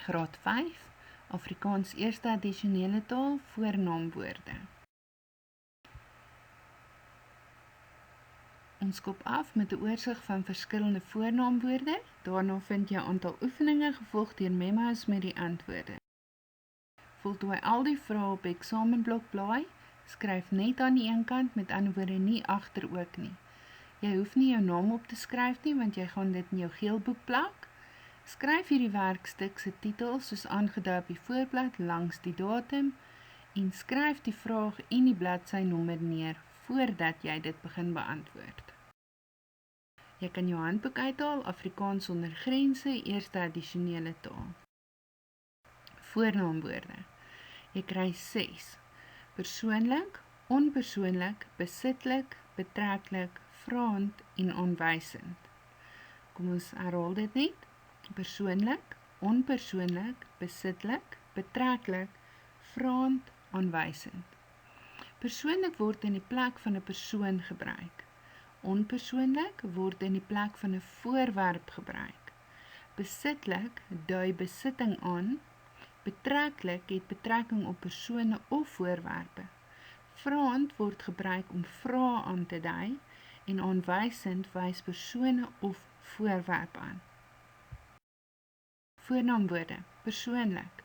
Graad 5, Afrikaans eerste addisionele taal, voornaamwoorde. Ons skop af met 'n oorsig van verskillende voornaamwoorde. Daarna vind jy 'n aantal oefeninge gevolg deur memos met die antwoorde. Voltooi al die vrae op eksamenblok blaai. Skryf net aan die een kant, met ander woorde nie agter ook nie. Jy hoef nie jou naam op te skryf nie, want jy gaan dit in jou geelboek plak. Skryf hierdie werkstuk se titel soos aangedui op die voorblad langs die datum en skryf die vraag en die bladsynommer neer voordat jy dit begin beantwoord. Jy kan jou handboek uithaal, Afrikaans sonder grense, eerste addisionele taal. Voornaamwoorde. Jy kry 6. Persoonlik, onpersoonlik, besitlik, betreklik, vraend en aanwysend. Kom ons herhaal dit net. Persoonlik, onpersoonlik, besitlik, betreklik, vraend, aanwysend. Persoonlik word in die plek van 'n persoon gebruik. Onpersoonlik word in die plek van 'n voorwerp gebruik. Besitlik dui besitting aan. Betreklik het betrekking op persone of voorwerpe. Vraend word gebruik om vrae aan te dui en aanwysend wys persone of voorwerpe aan. Voornaamwoorde. Persoonlik.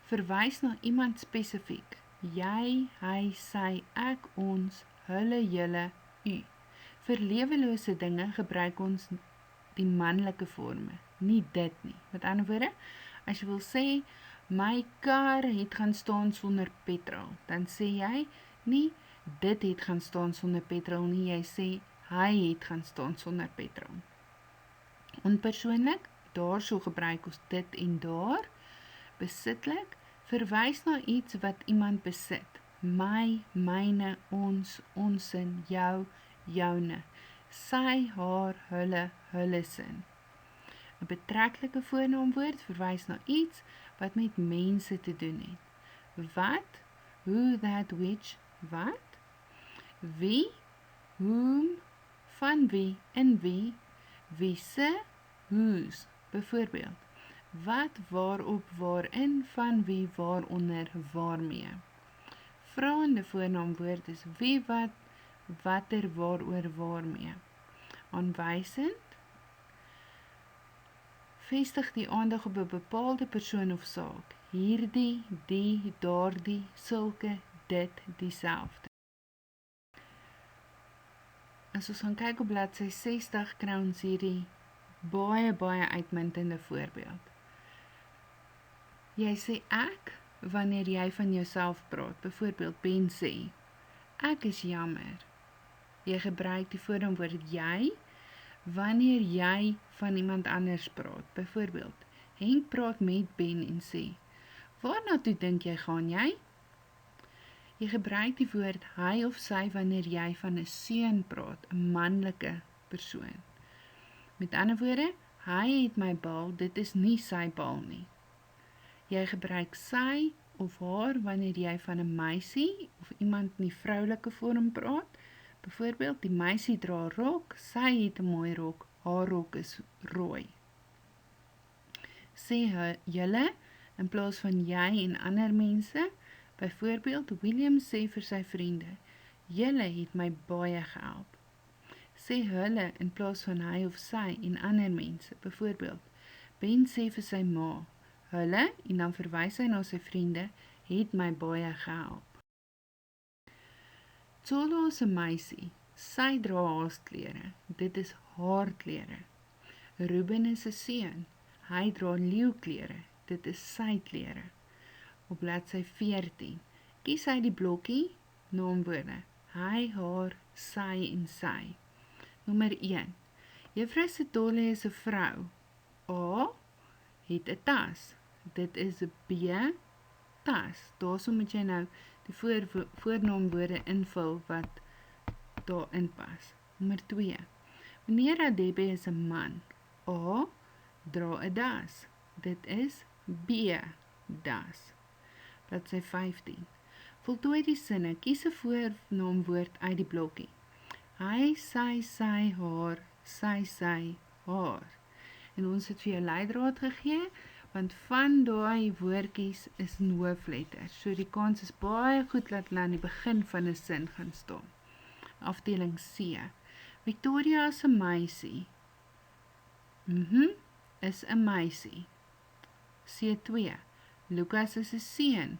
Verwys na iemand spesifiek. Jy, hy, sy, ek, ons, hulle, julle, u. Vir lewelose dinge gebruik ons die manlike vorme, nie dit nie. Met ander woorde, as jy wil sê, my kar het gaan staan sonder petrol, dan sê jy nie, dit het gaan staan sonder petrol nie, jy sê, hy het gaan staan sonder petrol. Onpersoonlik, daarso gebruik ons dit en daar. Besitlik, verwys na iets wat iemand besit. My, myne, ons, onsin, jou, joune. Sy, haar, hulle, hulle sin. 'n betreklike voornaamwoord verwys na iets wat met mense te doen het. Wat, who, that, which, wat. Wie, whom, van wie, in wie, wie se, whose. Byvoorbeeld, wat, waarop, waarin, van wie, waaronder, waarmee. Vraende voornaamwoord is wie, wat, watter, waaroor, waarmee. Aanwysend, vestig die aandag op 'n bepaalde persoon of saak. Hierdie, die, daardie, sulke, dit, dieselfde. As ons gaan kyk op bladsy 60, kry ons hierdie baie uitmuntende voorbeeld. Jy sê ek wanneer jy van jouself praat. Byvoorbeeld, Ben sê, ek is jammer. Jy gebruik die voornaamwoord jy wanneer jy van iemand anders praat. Byvoorbeeld, Henk praat met Ben en sê, waarna toe dink jy gaan jy? Jy gebruik die woord hy of sy wanneer jy van 'n seun praat, 'n manlike persoon. Met ander woorde, hy het my bal, dit is nie sy bal nie. Jy gebruik sy of haar wanneer jy van 'n meisie of iemand in die vroulike vorm praat. Byvoorbeeld, die meisie dra rok, sy het 'n mooi rok, haar rok is rooi. Sê julle in plaas van jy en ander mense. Byvoorbeeld, William sê vir sy vriende, julle het my baie gehelp. Sê hulle in plaas van hy of sy en ander mense. Byvoorbeeld, Ben sê vir sy ma, hulle, en dan verwys hy na sy vriende, het my baie gehelp. Tsolo is 'n meisie, sy dra haasklere, dit is haar klere. Ruben is 'n seun, hy dra leeuklere, dit is sy klere. Op bladsy 14, kies hy die blokkie, naamwoorde, hy, haar, sy en sy. Nommer 1, Juffrou Sitole is 'n vrou. A, het 'n tas, dit is 'n B, tas. Daarso moet jy nou die voornaamwoorde invul wat daarin pas. Nommer 2, meneer Adebe is 'n man. A, dra 'n das, dit is B, das. Bladsy 15. Voltooi die sinne, kies 'n voornaamwoord uit die blokkie. Hy, sy, haar, sy, haar. En ons het vir jou leidraad gegee, want van daai woordjies is in hoofletters, so die kans is baie goed dat hulle aan die begin van 'n sin gaan staan. Afdeling C. Victoria is 'n meisie. Is 'n meisie. C2. Lucas is 'n seun.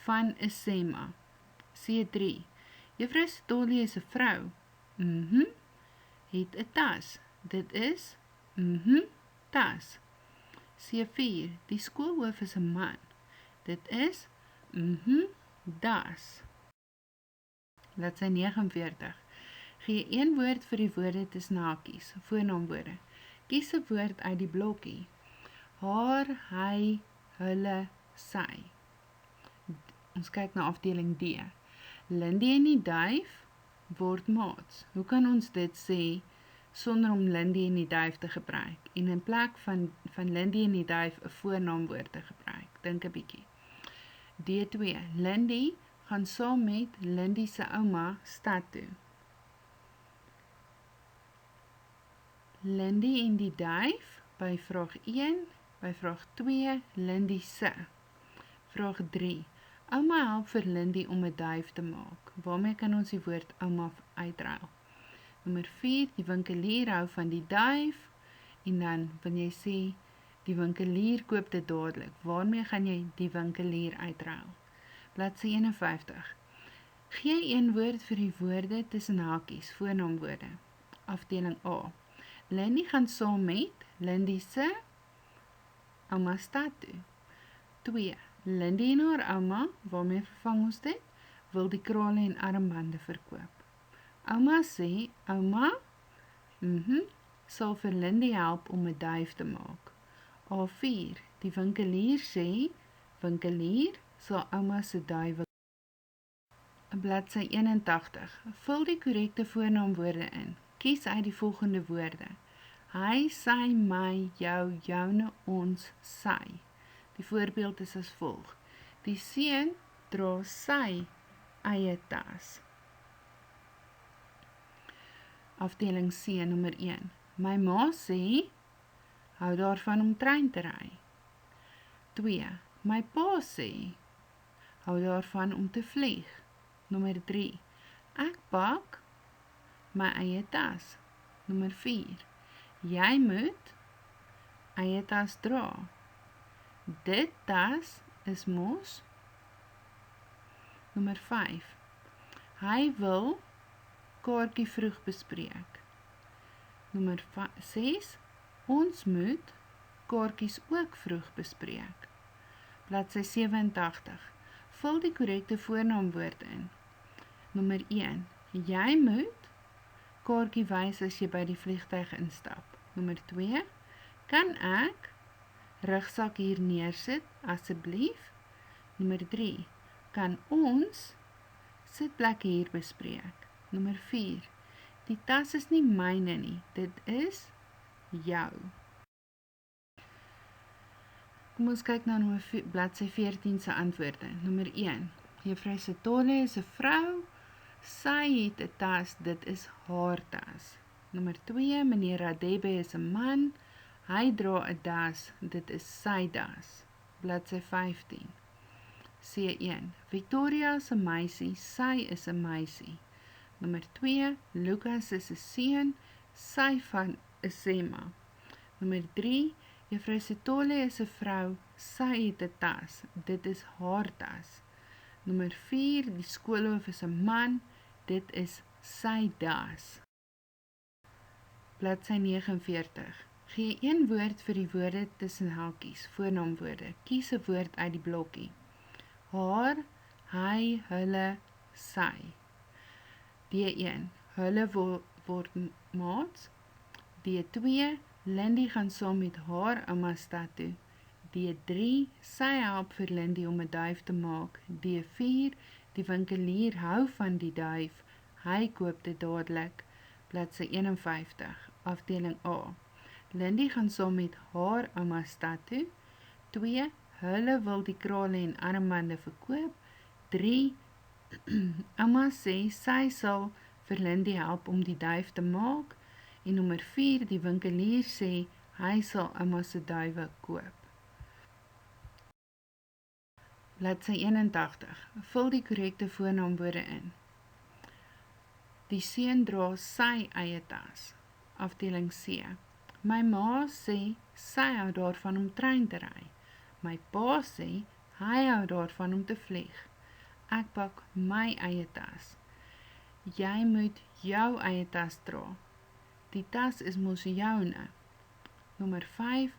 Van 'n Sema. C3. Juffrou Stolly is 'n vrou. Het 'n tas. Dit is tas. C4. Die skoolhoof is 'n man. Dit is das. Bladsy 49. Gee een woord vir die woorde tussen hakies, voornaamwoorde. Kies 'n woord uit die blokkie. Haar, hy, hulle, sy. Ons kyk na afdeling D. Lindy en die duif word maats. Hoe kan ons dit sê sonder om Lindy en die duif te gebruik en in plek van Lindy en die duif 'n voornaamwoord te gebruik? Dink 'n bietjie. D2. Lindy gaan saam met Lindy se ouma stad toe. Lindy en die duif by vraag 1, by vraag 2, Lindy se. Vraag 3. Ouma help vir Lindy om 'n duif te maak. Waarmee kan ons die woord ouma uitruil? Nommer 4. Die winkelier hou van die duif en dan wil jy sê die winkelier koop dit dadelik. Waarmee gaan jy die winkelier uitruil? Bladsy 51. Gee een woord vir die woorde tussen hakies, voornaamwoorde. Afdeling A. Lindy gaan saam met Lindy se ouma stad toe. 2. Lindy en haar ouma, waarmee vervang ons dit? Wil die krale en armbande verkoop. Ouma sê, ouma, sal vir Lindy help om 'n duif te maak. A4. Die winkelier sê, winkelier sal ouma se duif. Bladsy 81. Vul die korrekte voornaamwoorde in. Kies uit die volgende woorde. Hy, sy, my, jou, joune, ons, sy. Die voorbeeld is as volg. Die seun dra sy eie tas. Afdeling C, nommer 1. My ma sê, hou daarvan om trein te ry. 2. My pa sê, hou daarvan om te vlieg. Nommer 3. Ek pak my eie tas. Nommer 4. Jy moet eie tas dra. Dit tas is mos. Nommer 5. Hy wil kaartjie vroeg bespreek. Nommer 6. Ons moet kaartjies ook vroeg bespreek. Bladsy 87. Vul die korrekte voornaamwoord in. Nommer 1. Jy moet kaartjie wys as jy by die vliegtuig instap. Nommer 2. Kan ek rugsak hier neersit asseblief? Nommer 3. Kan ons sitplek hier bespreek? Nommer 4. Die tas is nie myne nie, dit is jou. Kom ons kyk na bladsy 14 se antwoorde. Nommer 1. Juffrou Setole is 'n vrou. Sy het 'n tas, dit is haar tas. Nommer 2. Meneer Radebe is 'n man. Hy dra 'n das, dit is sy das. Bladsy 15. C1. Victoria is 'n meisie, sy is 'n meisie. Nommer 2. Lucas is 'n seun, sy van 'n Sema. Nommer 3. Juffrou Setole is 'n vrou, sy het 'n tas, dit is haar tas. Nommer 4. Die skoolhoof is 'n man, dit is sy das. Bladsy 49. Gee een woord vir die woorde tussen hakies, voornaamwoorde. Kies 'n woord uit die blokkie. Haar, hy, hulle, sy. D1. Hulle word maats. D2. Lindy gaan saam met haar ouma stad toe. D3. Sy help vir Lindy om 'n duif te maak. D4. Die winkelier hou van die duif. Hy koop dit dadelik. Bladsy 51. Afdeling A. Lindy gaan saam met haar ouma stad toe. 2. Hulle wil die krale en armbande verkoop. 3. Ouma sê sy sal vir Lindy help om die duif te maak. En nommer 4. Die winkelier sê Hy sal ouma se duiwe koop. Bladsy 81. Vul die korrekte voornaambode in. Die seun dra sy eie tas. Afdeling C. My ma sê sy hou daarvan om trein te ry. My pa sê hy hou daarvan om te vlieg. Ek pak my eie tas. Jy moet jou eie tas dra. Die tas is mos joune. Nommer 5.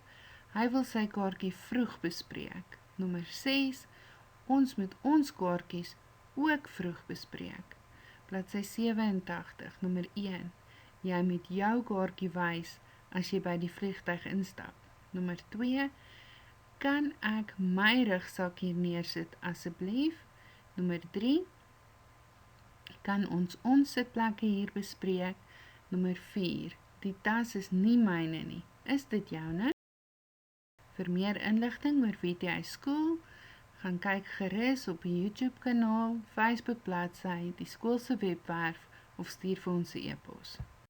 Hy wil sy kaartjie vroeg bespreek. Nommer 6. Ons moet ons kaartjies ook vroeg bespreek. Bladsy 87, nommer 1. Jy moet jou kaartjie wys as jy by die vliegtuig instap. Nommer 2. Kan ek my rugsak hier neersit asseblief? Nommer 3. Kan ons sitplekke hier bespreek? Nommer 4. Die tas is nie myne nie. Is dit joune? Vir meer inligting oor VTI Skool, gaan kyk gerus op die YouTube kanaal, Facebook bladsy, die skool se webwerf of stuur vir ons 'n e-pos.